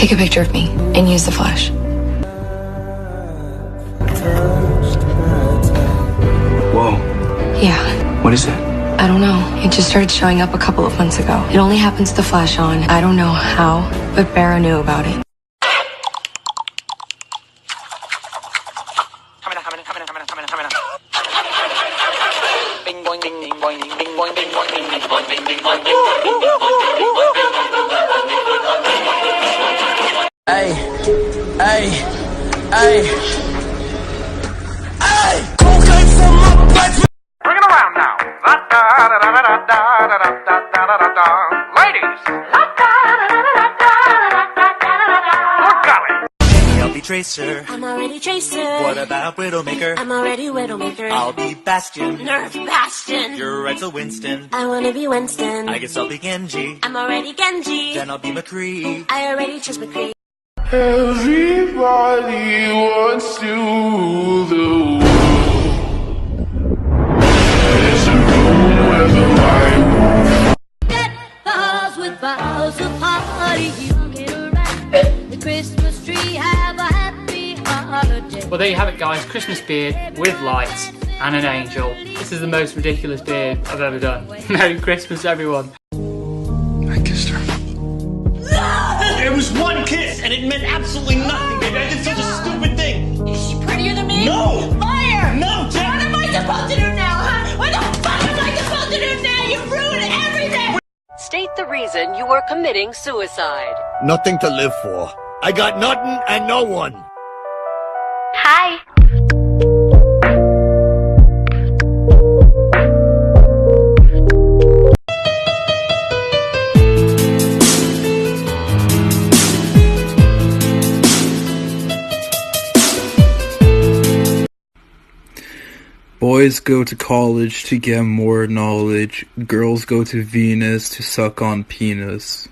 Take a picture of me and use the flash. Whoa. Yeah. What is it? I don't know. It just started showing up a couple of months ago. It only happens with the flash on. I don't know how, but Barra knew about it. Bing boing ding ding boing ding bing boing ding boing ding ding boing ding ding boing ding. Hey, hey, hey, hey! Cocaine for my back. Bring it around now. Ladies. Look, golly. I'll be Tracer. I'm already Tracer. What about Widowmaker? I'm already Widowmaker. I'll be Bastion. Nerf Bastion. You're right, so Winston. I wanna be Winston. I guess I'll be Genji. I'm already Genji. Then I'll be McCree. I already chose McCree. Everybody wants to rule the world. There's a room where the light won't. Get balls with balls of party. You get around the Christmas tree. Have a happy holiday. Well, there you have it, guys. Christmas beard with lights and an angel. This is the most ridiculous beard I've ever done. Merry Christmas, everyone. I kissed her. It was one kiss, and it meant absolutely nothing, baby. I did such a stupid thing. Is she prettier than me? No! Liar! No, Jack! What am I supposed to do now, huh? What the fuck am I supposed to do now? You ruined everything! State the reason you are committing suicide. Nothing to live for. I got nothing and no one. Hi. Boys go to college to get more knowledge. Girls go to Venus to suck on penis.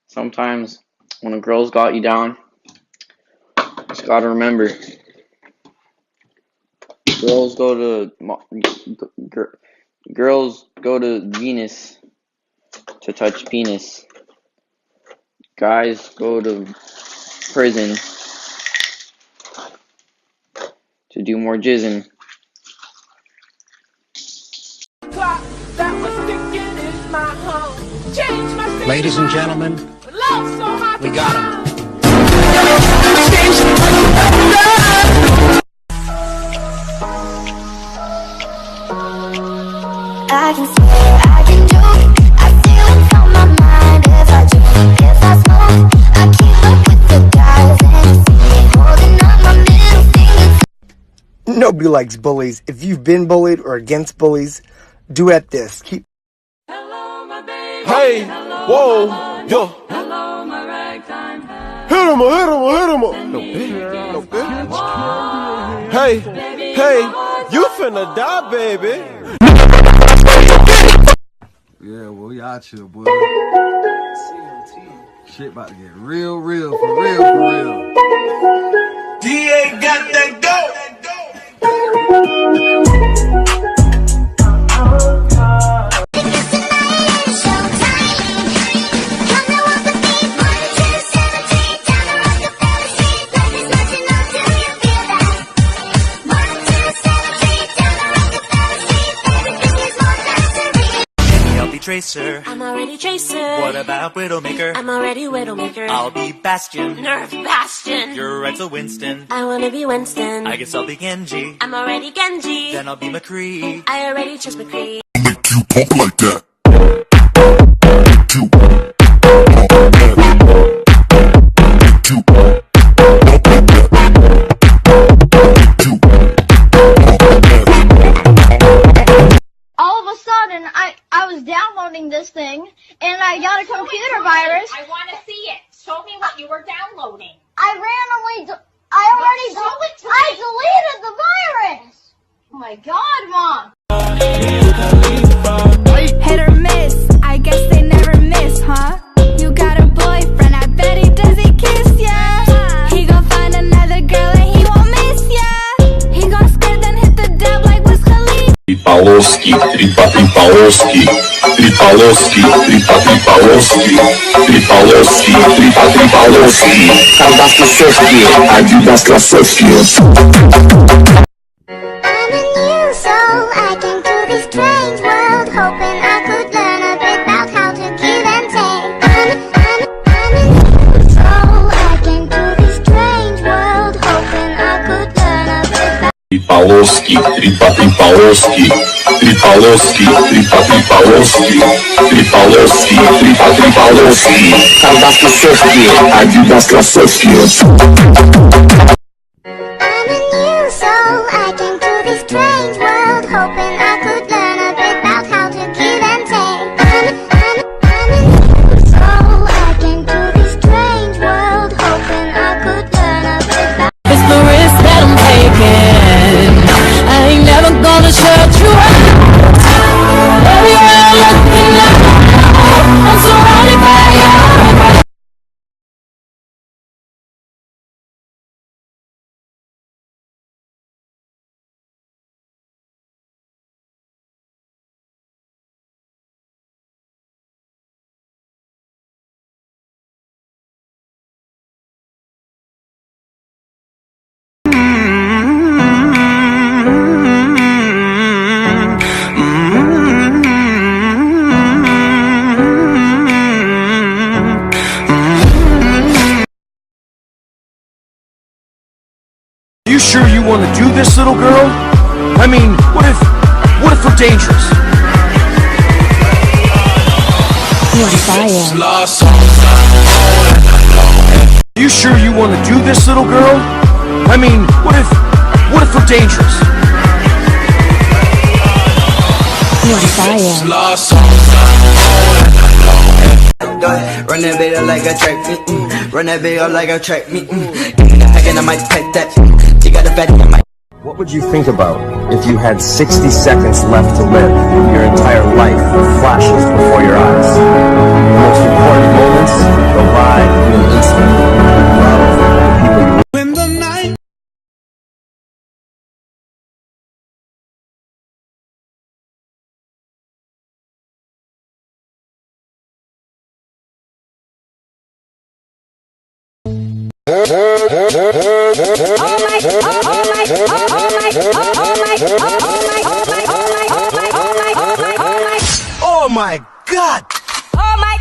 Sometimes when a girl's got you down, you just gotta remember, girls go to Venus to touch penis. Guys go to prison to do more jizzing. Ladies and gentlemen, we got him. I can say, I can do. I feel what's on my mind. If I drink, if I smoke, I keep up with the guys and see me holding up my middle finger. Nobody likes bullies. If you've been bullied or against bullies, duet this. Keep. Hey, whoa, yo. Hello, my ragtime. Hit him, No bitch. Hey, you finna die, baby. Yeah, well, y'all chill, boy. Shit about to get real, for real. DA got that go. Tracer. I'm already Tracer. What about Widowmaker? I'm already Widowmaker. I'll be Bastion. Nerf Bastion. You're right, so Winston. I wanna be Winston. I guess I'll be Genji. I'm already Genji. Then I'll be McCree. I already chose McCree. Make you pump like that. All of a sudden, I was was downloading this thing, and I got a computer virus. I want to see it. Show me what you were downloading. I deleted the virus. Oh my God, Mom. Hit or miss, I guess they never miss, huh? You got a boyfriend, I bet he does he kiss ya. He gon' find another girl and he won't miss ya. He gon' skirt then hit the dub like Wiz Khalifa. Tripaloski, tripaloski, tripaloski, tripaloski, tripaloski, tripaloski. Tam das Lasowski, a tu das Lasowski. Strange world, hoping I could learn a bit about how to give and take. I'm in control. I came to this strange world, hoping I could learn a bit about. Tripaloski, tripaloski, tripaloski, tripaloski, tripaloski, tripaloski. Tam das Lasowski, a tu das Lasowski. I'm a new soul. I came to this strange world, hoping I could learn a bit about how to give and take. I'm a new soul. I came to this strange world, hoping I could learn a bit about. It's the risk that I'm taking. I ain't never gonna shut you up. Everywhere I'm looking now, I'm surrounded by you. You sure you want to do this, little girl? I mean, what if we're dangerous? Yes, I am. You sure you want to do this, little girl? I mean, what if we're dangerous? Yes, I am. Run that bitch up like a track meet. Run that bitch up like a track meet. Again, I might take that. You got a fat in my. What would you think about if you had 60 seconds left to live? Your entire life flashes before your eyes. The most important moments go by in an instant. Love the people you When the night. Oh my God! Oh my.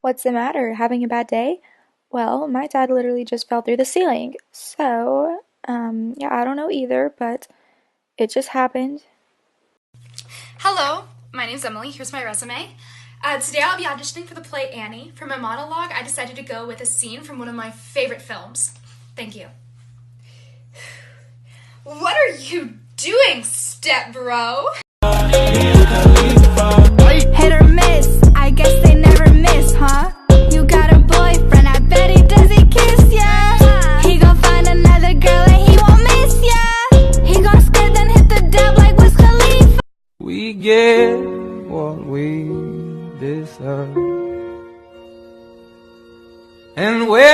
What's the matter? Having a bad day? Well, my dad literally just fell through the ceiling. So, yeah, I don't know either, but it just happened. Hello, my name's Emily. Here's my resume. Today I'll be auditioning for the play Annie. For my monologue, I decided to go with a scene from one of my favorite films. Thank you. What are you doing, step bro? Hit or miss, I guess they never miss, huh? You got a boyfriend, I bet he does he kiss ya. He gon' find another girl and he won't miss ya. He gon' skirt then hit the dub like Wiz Khalifa. We get what we deserve. And where